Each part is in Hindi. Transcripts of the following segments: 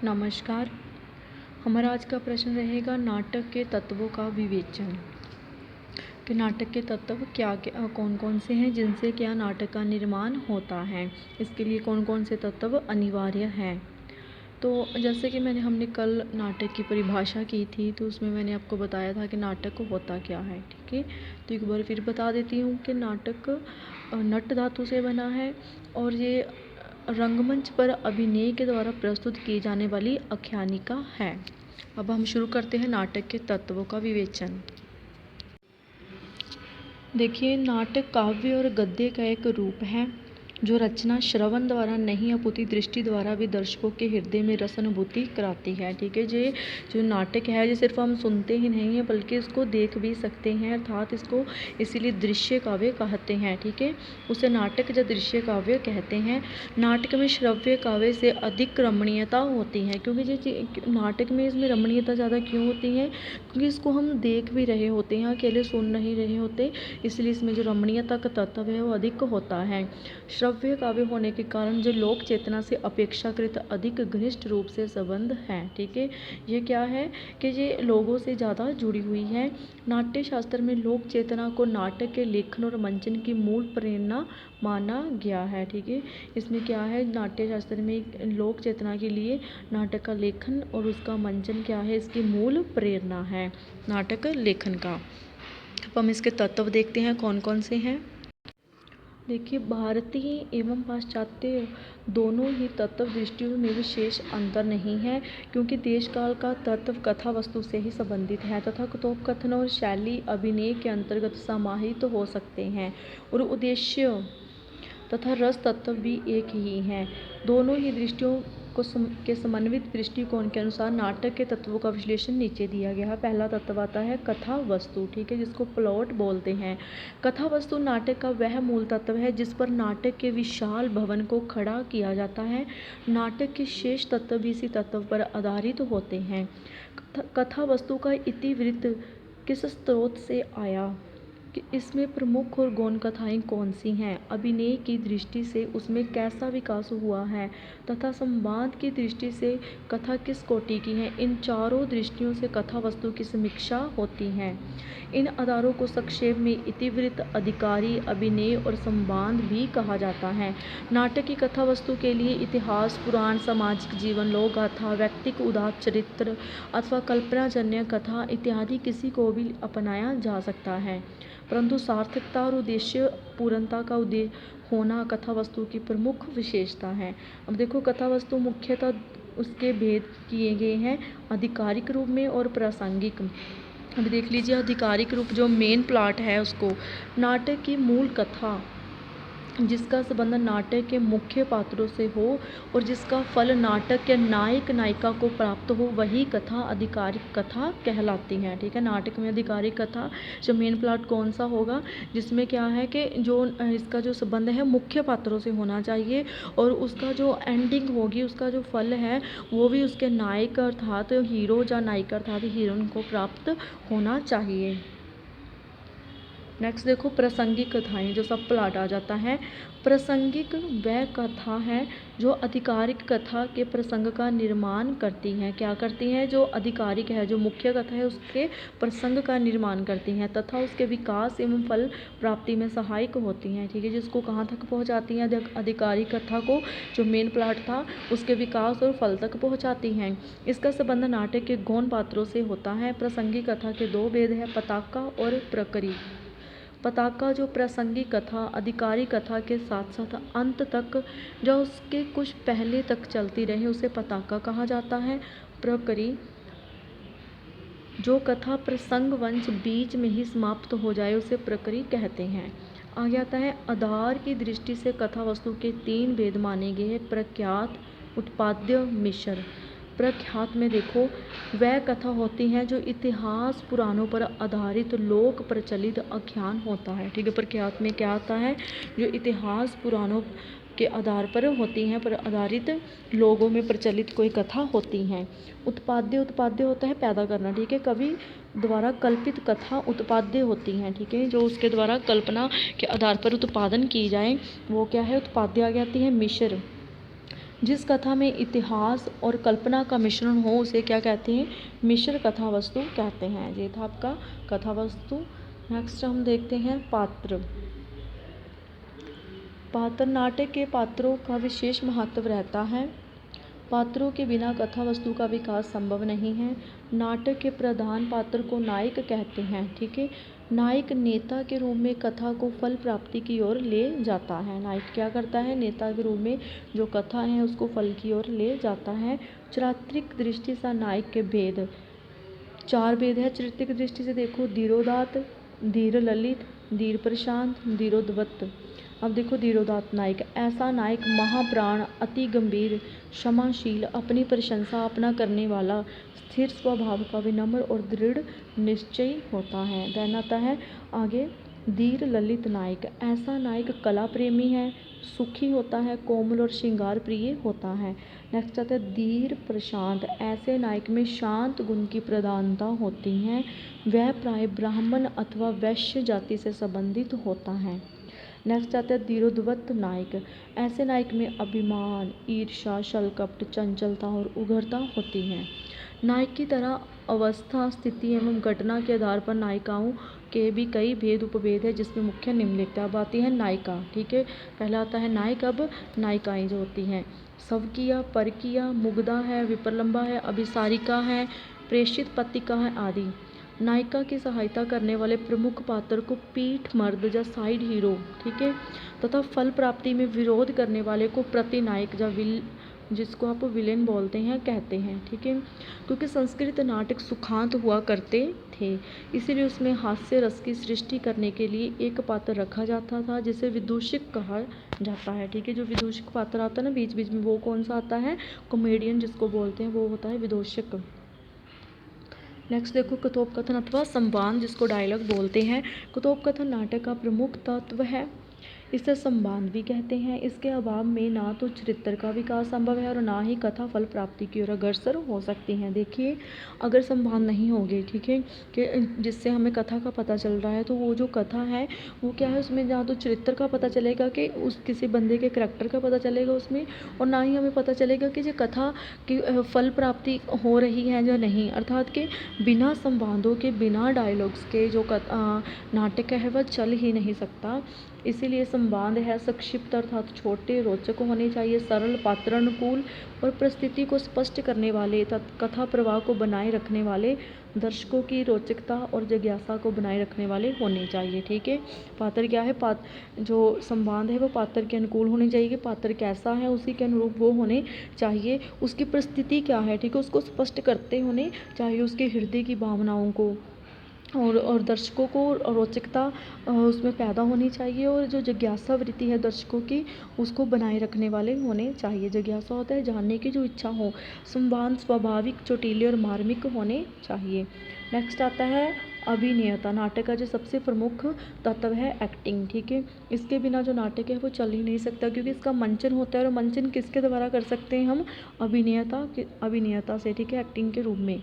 नमस्कार। हमारा आज का प्रश्न रहेगा नाटक के तत्वों का विवेचन। कि नाटक के तत्व क्या क्या कौन कौन से हैं जिनसे क्या नाटक का निर्माण होता है, इसके लिए कौन कौन से तत्व अनिवार्य हैं। तो जैसे कि हमने कल नाटक की परिभाषा की थी, तो उसमें मैंने आपको बताया था कि नाटक होता क्या है। ठीक है, तो एक बार फिर बता देती हूँ कि नाटक नट धातु से बना है और ये रंगमंच पर अभिनय के द्वारा प्रस्तुत की जाने वाली आख्यानिका है। अब हम शुरू करते हैं नाटक के तत्वों का विवेचन। देखिए, नाटक काव्य और गद्य का एक रूप है जो रचना श्रवण द्वारा नहीं अपितु दृष्टि द्वारा भी दर्शकों के हृदय में रस अनुभूति कराती है। ठीक है, जो नाटक है ये सिर्फ हम सुनते ही नहीं है बल्कि इसको देख भी सकते हैं, अर्थात इसको इसीलिए दृश्य काव्य कहते हैं। ठीक है, उसे नाटक या दृश्य काव्य कहते हैं। नाटक में श्रव्य काव्य से अधिक रमणीयता होती है, क्योंकि नाटक में इसमें रमणीयता ज़्यादा क्यों होती है, क्योंकि इसको हम देख भी रहे होते हैं, अकेले सुन नहीं रहे होते, इसलिए इसमें जो रमणीयता का तत्व है वो अधिक होता है। श्रव्य काव्य होने के कारण जो लोक चेतना से अपेक्षाकृत अधिक घनिष्ठ रूप से संबंध है। ठीक है, ये क्या है कि ये लोगों से ज़्यादा जुड़ी हुई है। नाट्य शास्त्र में लोक चेतना को नाटक के लेखन और मंचन की मूल प्रेरणा माना गया है। ठीक है, इसमें क्या है, नाट्य शास्त्र में लोक चेतना के लिए नाटक का लेखन और उसका मंचन क्या है, इसकी मूल प्रेरणा है नाटक लेखन का। अब हम इसके तत्व देखते हैं कौन कौन से हैं। देखिए, भारतीय एवं पाश्चात्य दोनों ही तत्व दृष्टियों में विशेष अंतर नहीं है, क्योंकि देश काल का तत्व कथा वस्तु से ही संबंधित है तथा कथोपकथन और शैली अभिनय के अंतर्गत समाहित हो सकते हैं और उद्देश्य तथा रस तत्व भी एक ही हैं। दोनों ही दृष्टियों के समन्वित दृष्टिकोण के अनुसार नाटक के तत्वों का विश्लेषण नीचे दिया गया है। पहला तत्व आता है कथा वस्तु। ठीक है, जिसको प्लॉट बोलते हैं। कथा वस्तु नाटक का वह मूल तत्व है जिस पर नाटक के विशाल भवन को खड़ा किया जाता है। नाटक के शेष तत्व भी इसी तत्व पर आधारित होते हैं। कथा वस्तु का इतिवृत्त किस स्रोत से आया, कि इसमें प्रमुख और गौण कथाएं कौन सी हैं, अभिनय की दृष्टि से उसमें कैसा विकास हुआ है तथा संवाद की दृष्टि से कथा किस कोटि की है, इन चारों दृष्टियों से कथा वस्तु की समीक्षा होती है। इन आधारों को संक्षेप में इतिवृत्त, अधिकारी, अभिनय और संवाद भी कहा जाता है। नाटक की कथा वस्तु के लिए इतिहास, पुराण, सामाजिक जीवन, लोक गाथा, व्यक्तिक उदात्त चरित्र अथवा कल्पनाजन्य कथा इत्यादि किसी को भी अपनाया जा सकता है, परंतु सार्थकता और उद्देश्य पूर्णता का होना कथा वस्तु की प्रमुख विशेषता है। अब देखो, कथा वस्तु मुख्यतः उसके भेद किए गए हैं आधिकारिक रूप में और प्रासंगिक। अब देख लीजिए, आधिकारिक रूप जो मेन प्लॉट है उसको, नाटक की मूल कथा जिसका संबंध नाटक के मुख्य पात्रों से हो और जिसका फल नाटक के नायक नायिका को प्राप्त हो, वही कथा आधिकारिक कथा कहलाती है। ठीक है, नाटक में आधिकारिक कथा जो मेन प्लॉट कौन सा होगा, जिसमें क्या है कि जो इसका जो संबंध है मुख्य पात्रों से होना चाहिए और उसका जो एंडिंग होगी, उसका जो फल है वो भी उसके नायक अर्थात हीरो या नायिका अर्थात हीरोइन को प्राप्त होना चाहिए। नेक्स्ट देखो, प्रासंगिक कथाएं, जो सब प्लॉट आ जाता है। प्रासंगिक वह कथा है जो आधिकारिक कथा के प्रसंग का निर्माण करती हैं। क्या करती हैं, जो आधिकारिक है, जो मुख्य कथा है उसके प्रसंग का निर्माण करती हैं तथा उसके विकास एवं फल प्राप्ति में सहायक होती हैं। ठीक है, जिसको कहाँ तक पहुँचाती हैं, आधिकारिक कथा को जो मेन प्लॉट था उसके विकास और फल तक पहुँचाती हैं। इसका संबंध नाटक के गौण पात्रों से होता है। प्रासंगिक कथा के दो भेद हैं, पताका और प्रकरी। पताका जो प्रासंगिक कथा आधिकारिक कथा के साथ साथ अंत तक जो उसके कुछ पहले तक चलती रहे उसे पताका कहा जाता है। प्रकरी जो कथा प्रसंगवंश बीच में ही समाप्त हो जाए उसे प्रकरी कहते हैं। आ जाता है आधार की दृष्टि से कथा वस्तु के तीन भेद माने गए हैं, प्रख्यात, उत्पाद्य, मिश्र। प्रख्यात में देखो, वह कथा होती हैं जो इतिहास पुराणों पर आधारित लोक प्रचलित आख्यान होता है। ठीक है, प्रख्यात में क्या आता है, जो इतिहास पुराणों के आधार पर होती हैं, पर आधारित लोगों में प्रचलित कोई कथा होती हैं। उत्पाद्य होता है पैदा करना। ठीक है, कवि द्वारा कल्पित कथा उत्पाद्य होती हैं। ठीक है, जो उसके द्वारा कल्पना के आधार पर उत्पादन की जाए वो क्या है, उत्पाद्य आ जाती है। मिश्र जिस कथा में इतिहास और कल्पना का मिश्रण हो उसे क्या कहते हैं? मिश्र कथा वस्तु कहते हैं। ये था आपका कथा वस्तु। नेक्स्ट हम देखते हैं पात्र। पात्र नाटक के पात्रों का विशेष महत्व रहता है। पात्रों के बिना कथा वस्तु का विकास संभव नहीं है। नाटक के प्रधान पात्र को नायक कहते हैं। ठीक है, नायक नेता के रूप में कथा को फल प्राप्ति की ओर ले जाता है। नायक क्या करता है? नेता के रूप में जो कथा है उसको फल की ओर ले जाता है। चारित्रिक दृष्टि से नायक के भेद, 4 भेद है चारित्रिक दृष्टि से। देखो, धीरोदात्त, धीर ललित, धीर प्रशांत, धीरोदत्त। अब देखो, धीरोदात्त नायक, ऐसा नायक महाप्राण, अति गंभीर, क्षमाशील, अपनी प्रशंसा अपना करने वाला, स्थिर स्वभाव का, विनम्र और दृढ़ निश्चयी होता है। देन आता है आगे धीर ललित नायक, ऐसा नायक कला प्रेमी है, सुखी होता है, कोमल और श्रृंगार प्रिय होता है। नेक्स्ट आता है धीर प्रशांत, ऐसे नायक में शांत गुण की प्रधानता होती है, वह प्राय ब्राह्मण अथवा वैश्य जाति से संबंधित होता है। नेक्स्ट आता है धीरोदत्त नायक, ऐसे नायक में अभिमान, ईर्ष्या, छल कपट, चंचलता और उग्रता होती है। नायक की तरह अवस्था, स्थिति एवं घटना के आधार पर नायिकाओं के भी कई भेद उपभेद है, जिसमें मुख्य निम्नलिखित। अब आती है नायिका। ठीक है, पहला आता है नायक, अब नायिकाएं जो होती हैं, स्वकीय, परकीय, मुग्धा है, विप्रलंबा है, अभिसारिका है, प्रेषित, पत्रिका है आदि। नायिका की सहायता करने वाले प्रमुख पात्र को पीठ मर्द या साइड हीरो, ठीक है, तथा फल प्राप्ति में विरोध करने वाले को प्रतिनायक या जिसको आप विलेन बोलते हैं कहते हैं। ठीक है, क्योंकि संस्कृत नाटक सुखांत हुआ करते थे, इसीलिए उसमें हास्य रस की सृष्टि करने के लिए एक पात्र रखा जाता था जिसे विदूषक कहा जाता है। ठीक है, जो विदूषक पात्र आता है ना बीच बीच में, वो कौन सा आता है? कॉमेडियन जिसको बोलते हैं, वो होता है विदूषक। नेक्स्ट देखो, कथोपकथन अथवा संवाद जिसको डायलॉग बोलते हैं। कथोपकथन नाटक का प्रमुख तत्व है, इसे संवाद भी कहते हैं। इसके अभाव में ना तो चरित्र का विकास संभव है और ना ही कथा फल प्राप्ति की ओर अग्रसर हो सकती हैं। देखिए, अगर संवाद नहीं होगी, ठीक है, कि जिससे हमें कथा का पता चल रहा है, तो वो जो कथा है वो क्या है, उसमें ना तो चरित्र का पता चलेगा कि उस किसी बंदे के करैक्टर का पता चलेगा उसमें, और ना ही हमें पता चलेगा कि जो कथा की फल प्राप्ति हो रही है या नहीं। अर्थात कि बिना संवादों के, बिना डायलॉग्स के जो नाटक है वह चल ही नहीं सकता। इसीलिए संवाद है संक्षिप्त अर्थात छोटे, रोचक होने चाहिए, सरल, पात्रानुकूल और परिस्थिति को स्पष्ट करने वाले तथा कथा प्रवाह को बनाए रखने वाले, दर्शकों की रोचकता और जिज्ञासा को बनाए रखने वाले होने चाहिए। ठीक है, पात्र क्या है, जो संवाद है वो पात्र के अनुकूल होने चाहिए। पात्र कैसा है उसी के अनुरूप वो होने चाहिए। उसकी परिस्थिति क्या है, ठीक है, उसको स्पष्ट करते होने चाहिए, उसके हृदय की भावनाओं को और दर्शकों को रोचकता उसमें पैदा होनी चाहिए, और जो जिज्ञासा वृत्ति है दर्शकों की उसको बनाए रखने वाले होने चाहिए। जिज्ञासा होता है जानने की जो इच्छा हो। संवाद स्वाभाविक, चोटीले और मार्मिक होने चाहिए। नेक्स्ट आता है अभिनेता। नाटक का जो सबसे प्रमुख तत्व है एक्टिंग। ठीक है, इसके बिना जो नाटक है वो चल ही नहीं सकता, क्योंकि इसका मंचन होता है, और मंचन किसके द्वारा कर सकते हैं हम? अभिनेता से। ठीक है, एक्टिंग के रूप में।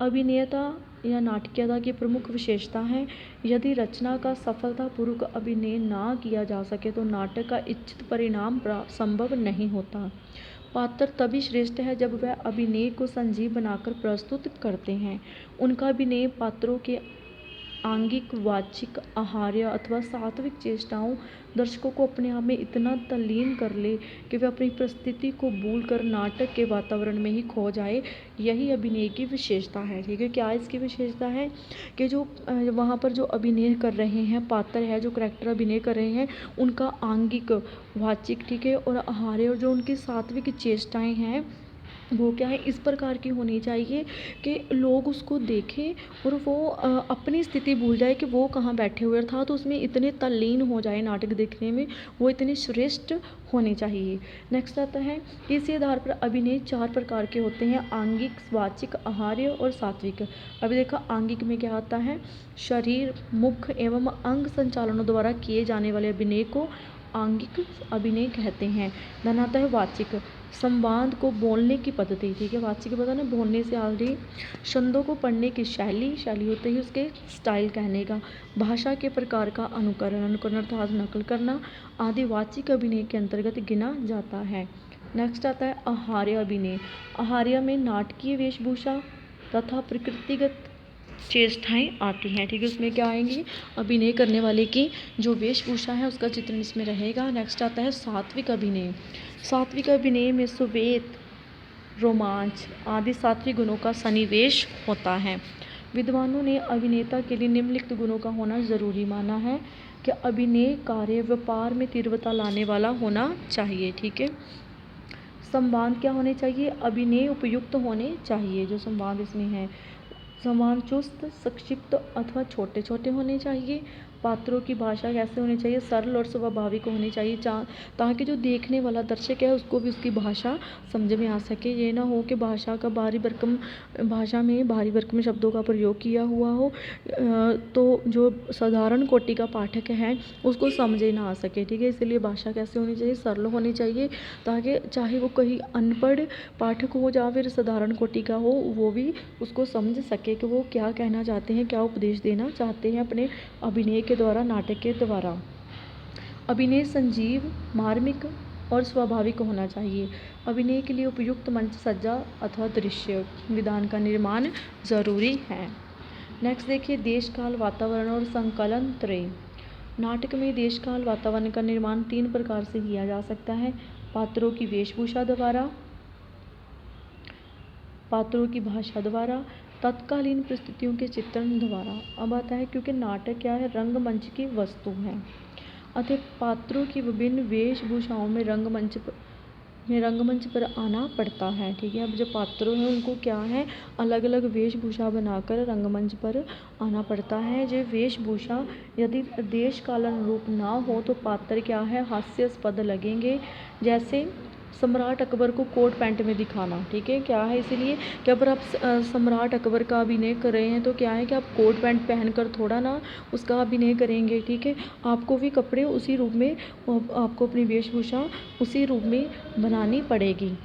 अभिनेता या नाटकीयता की प्रमुख विशेषता है, यदि रचना का सफलतापूर्वक अभिनय ना किया जा सके तो नाटक का इच्छित परिणाम संभव नहीं होता। पात्र तभी श्रेष्ठ है जब वह अभिनय को सजीव बनाकर प्रस्तुत करते हैं। उनका अभिनय पात्रों के आंगिक, वाचिक, आहार्य अथवा सात्विक चेष्टाओं दर्शकों को अपने आप में इतना तल्लीन कर ले कि वे अपनी परिस्थिति को भूलकर नाटक के वातावरण में ही खो जाए। यही अभिनय की विशेषता है। ठीक है, क्या इसकी विशेषता है कि जो वहाँ पर जो अभिनय कर रहे हैं, पात्र है, जो करैक्टर अभिनय कर रहे हैं, उनका आंगिक, वाचिक, ठीक है, और आहार्य और जो उनकी सात्विक चेष्टाएँ हैं वो क्या है, इस प्रकार की होनी चाहिए कि लोग उसको देखें और वो अपनी स्थिति भूल जाए कि वो कहाँ बैठे हुए, अर्थात तो उसमें इतने तल्लीन हो जाए नाटक देखने में, वो इतने श्रेष्ठ होने चाहिए। नेक्स्ट आता है कि इसी आधार पर अभिनय 4 प्रकार के होते हैं, आंगिक, वाचिक, आहार्य और सात्विक। अभी देखा, आंगिक में क्या आता है, शरीर, मुख एवं अंग संचालनों द्वारा किए जाने वाले अभिनय को आंगिक अभिनय कहते हैं। धन आता है वाचिक, संवाद को बोलने की पद्धति। ठीक है, वाचिक पता ना, बोलने से आगे छंदों को पढ़ने की शैली होती है उसके स्टाइल कहने का, भाषा के प्रकार का अनुकरण अर्थात नकल करना आदि वाचिक अभिनय के अंतर्गत गिना जाता है। नेक्स्ट आता है आहार्य अभिनय। आहार्य में नाटकीय वेशभूषा तथा प्रकृतिगत चेष्टाएँ आती हैं, ठीक है। उसमें क्या आएंगी, अभिनय करने वाले की जो वेशभूषा है उसका चित्रण इसमें रहेगा। नेक्स्ट आता है सात्विक अभिनय। सात्विक अभिनय में सुवेद, रोमांच आदि सात्विक गुणों का सन्निवेश होता है। विद्वानों ने अभिनेता के लिए निम्नलिखित गुणों का होना जरूरी माना है कि अभिनय कार्य व्यापार में तीव्रता लाने वाला होना चाहिए, ठीक है। संवाद क्या होने चाहिए, अभिनय उपयुक्त होने चाहिए। जो संवाद इसमें है, संवाद चुस्त, संक्षिप्त अथवा छोटे छोटे होने चाहिए। पात्रों की भाषा कैसे होनी चाहिए, सरल और स्वाभाविक होनी चाहिए, ताकि जो देखने वाला दर्शक है उसको भी उसकी भाषा समझ में आ सके। ये ना हो कि भाषा में भारी भरकम शब्दों का प्रयोग किया हुआ हो तो जो साधारण कोटि का पाठक है उसको समझ ही ना आ सके, ठीक है। इसलिए भाषा कैसे होनी चाहिए, सरल होनी चाहिए, ताकि चाहे वो कहीं अनपढ़ पाठक हो या फिर साधारण कोटि का हो वो भी उसको समझ सके कि वो क्या कहना चाहते हैं, क्या उपदेश देना चाहते हैं अपने अभिनय के द्वारा, नाटक के द्वारा। अभिनय संजीव, मार्मिक और स्वाभाविक होना चाहिए। अभिनय के लिए उपयुक्त मंच सज्जा अथवा दृश्य विधान का निर्माण जरूरी है। नेक्स्ट देखिए देश काल, वातावरण और संकलन त्रय। नाटक में देश काल वातावरण का निर्माण 3 प्रकार से किया जा सकता है, पात्रों की वेशभूषा द्वारा, पात्रों की भाषा द्वारा, तत्कालीन परिस्थितियों के चित्रण द्वारा। अब आता है क्योंकि नाटक क्या है, रंगमंच की वस्तु है, अतः पात्रों की विभिन्न वेशभूषाओं में रंगमंच पर आना पड़ता है, ठीक है। अब जो पात्रों हैं उनको क्या है, अलग अलग वेशभूषा बनाकर रंगमंच पर आना पड़ता है। जो वेशभूषा यदि देश काल अनुरूप ना हो तो पात्र क्या है, हास्यास्पद लगेंगे। जैसे सम्राट अकबर को कोट पैंट में दिखाना, ठीक है, क्या है, इसीलिए कि अगर आप सम्राट अकबर का अभिनय कर रहे हैं तो क्या है कि आप कोट पैंट पहनकर थोड़ा ना उसका अभिनय करेंगे, ठीक है। आपको भी कपड़े उसी रूप में, आपको अपनी वेशभूषा उसी रूप में बनानी पड़ेगी।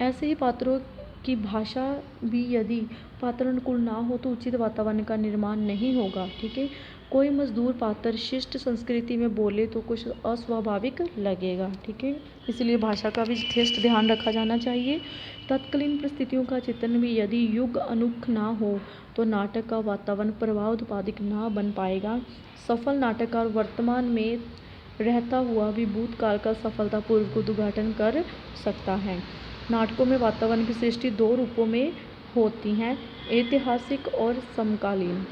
ऐसे ही पात्रों की भाषा भी यदि पात्र अनुकूल ना हो तो उचित वातावरण का निर्माण नहीं होगा, ठीक है। कोई मजदूर पात्र शिष्ट संस्कृति में बोले तो कुछ अस्वाभाविक लगेगा, ठीक है। इसलिए भाषा का भी यथेष्ट ध्यान रखा जाना चाहिए। तत्कालीन परिस्थितियों का चित्रण भी यदि युग अनुख ना हो तो नाटक का वातावरण प्रभाव उत्पादक ना बन पाएगा। सफल नाटककार वर्तमान में रहता हुआ भी भूतकाल का सफलतापूर्वक उद्घाटन कर सकता है। नाटकों में वातावरण की सृष्टि 2 रूपों में होती हैं, ऐतिहासिक और समकालीन।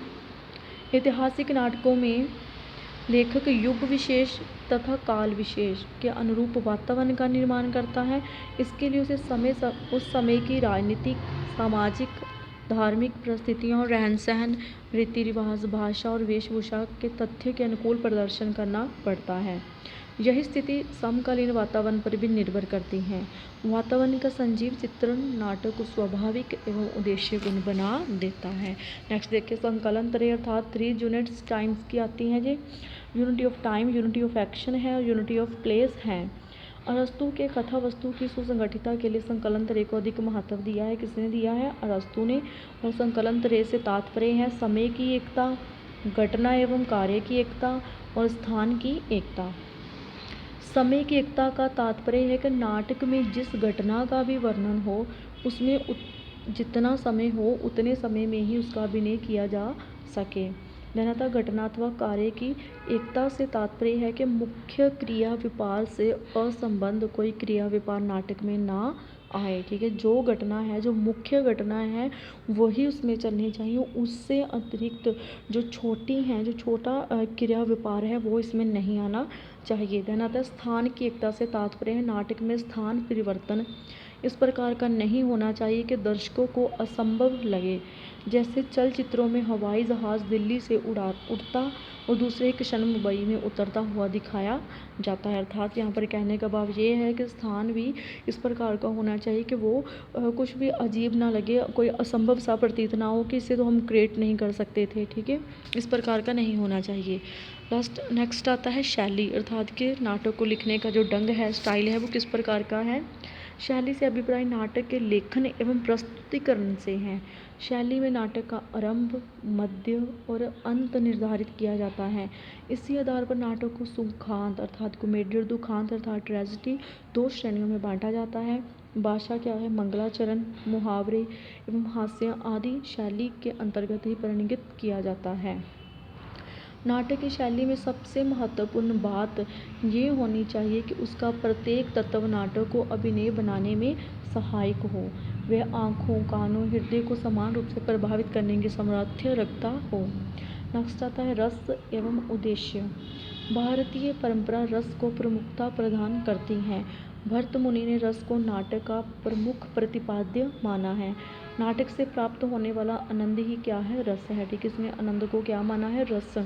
ऐतिहासिक नाटकों में लेखक युग विशेष तथा काल विशेष के अनुरूप वातावरण का निर्माण करता है। इसके लिए उस समय की राजनीतिक, सामाजिक, धार्मिक परिस्थितियों, रहन सहन, रीति रिवाज, भाषा और वेशभूषा के तथ्य के अनुकूल प्रदर्शन करना पड़ता है। यह स्थिति समकालीन वातावरण पर भी निर्भर करती है। वातावरण का संजीव चित्रण नाटक को स्वाभाविक एवं उद्देश्य पूर्ण बना देता है। नेक्स्ट देखिए संकलन त्रय अर्थात 3 यूनिट्स टाइम्स की आती हैं जी। Unity of time, unity of action है और यूनिटी ऑफ प्लेस है। अरस्तु के कथा वस्तु की सुसंगठिता के लिए संकलन त्रय को अधिक महत्व दिया है। किसने दिया है? अरस्तु ने। और संकलन त्रय से तात्पर्य है समय की एकता, घटना एवं कार्य की एकता और स्थान की एकता। समय की एकता का तात्पर्य है कि नाटक में जिस घटना का भी वर्णन हो उसमें जितना समय हो उतने समय में ही उसका अभिनय किया जा सके। धन्यता घटना अथवा कार्य की एकता से तात्पर्य है कि मुख्य क्रिया विपार से असंबद्ध कोई क्रिया विपार नाटक में ना आए, ठीक है। जो घटना है, जो मुख्य घटना है वही उसमें चलनी चाहिए, उससे अतिरिक्त जो छोटी हैं, जो छोटा क्रिया विपार है वो इसमें नहीं आना चाहिए। धन्यता स्थान की एकता से तात्पर्य है नाटक में स्थान परिवर्तन इस प्रकार का नहीं होना चाहिए कि दर्शकों को असंभव लगे। जैसे चलचित्रों में हवाई जहाज़ दिल्ली से उड़ता और दूसरे क्षण मुंबई में उतरता हुआ दिखाया जाता है। अर्थात यहाँ पर कहने का भाव ये है कि स्थान भी इस प्रकार का होना चाहिए कि वो कुछ भी अजीब ना लगे, कोई असंभव सा प्रतीत ना हो कि इसे तो हम क्रिएट नहीं कर सकते थे, ठीक है। इस प्रकार का नहीं होना चाहिए। नेक्स्ट आता है शैली, अर्थात कि नाटक को लिखने का जो ढंग है, स्टाइल है, वो किस प्रकार का है। शैली से अभिप्राय नाटक के लेखन एवं प्रस्तुतिकरण से है। शैली में नाटक का आरंभ, मध्य और अंत निर्धारित किया जाता है। इसी आधार पर नाटक को सुखांत अर्थात कॉमेडी और दुखांत अर्थात ट्रेजेडी दो श्रेणियों में बांटा जाता है। भाषा क्या है? मंगलाचरण, मुहावरे एवं हास्य आदि शैली के अंतर्गत ही परिगणित किया जाता है। नाटक की शैली में सबसे महत्वपूर्ण बात ये होनी चाहिए कि उसका प्रत्येक तत्व नाटक को अभिनय बनाने में सहायक हो। वह आँखों, कानों, हृदय को समान रूप से प्रभावित करने की सामर्थ्य रखता हो। नेक्स्ट आता है रस एवं उद्देश्य। भारतीय परंपरा रस को प्रमुखता प्रदान करती है। भरत मुनि ने रस को नाटक का प्रमुख प्रतिपाद्य माना है। नाटक से प्राप्त होने वाला आनंद ही क्या है? रस है। ठीक है, इसमें आनंद को क्या माना है? रस।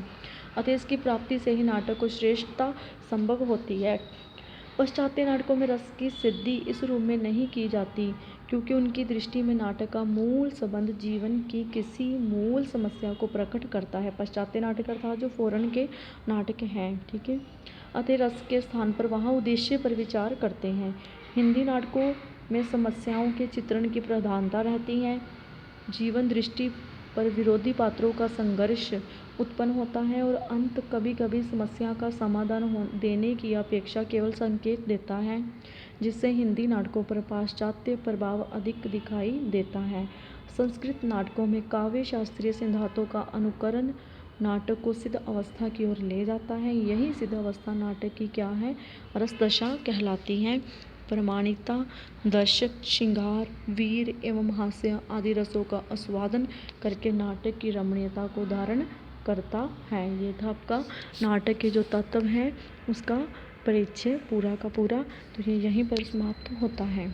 अतः इसकी प्राप्ति से ही नाटक को श्रेष्ठता संभव होती है। पाश्चात्य नाटकों में रस की सिद्धि इस रूप में नहीं की जाती क्योंकि उनकी दृष्टि में नाटक का मूल संबंध जीवन की किसी मूल समस्या को प्रकट करता है। पाश्चात्य नाटक अर्थात जो फॉरेन के नाटक हैं, ठीक है, अतः रस के स्थान पर वहाँ उद्देश्य पर विचार करते हैं। हिंदी नाटकों में समस्याओं के चित्रण की प्रधानता रहती है। जीवन दृष्टि पर विरोधी पात्रों का संघर्ष उत्पन्न होता है और अंत कभी कभी समस्या का समाधान देने की अपेक्षा केवल संकेत देता है, जिससे हिंदी नाटकों पर पाश्चात्य प्रभाव अधिक दिखाई देता है। संस्कृत नाटकों में काव्य शास्त्रीय सिद्धांतों का अनुकरण नाटक को सिद्ध अवस्था की ओर ले जाता है। यही सिद्ध अवस्था नाटक की क्या है? रसदशा कहलाती है। प्रामाणिकता, दर्शक, श्रृंगार, वीर एवं हास्य आदि रसों का आस्वादन करके नाटक की रमणीयता को धारण करता है। ये था आपका नाटक के जो तत्व हैं उसका परिचय पूरा का पूरा। तो ये यहीं पर समाप्त होता है।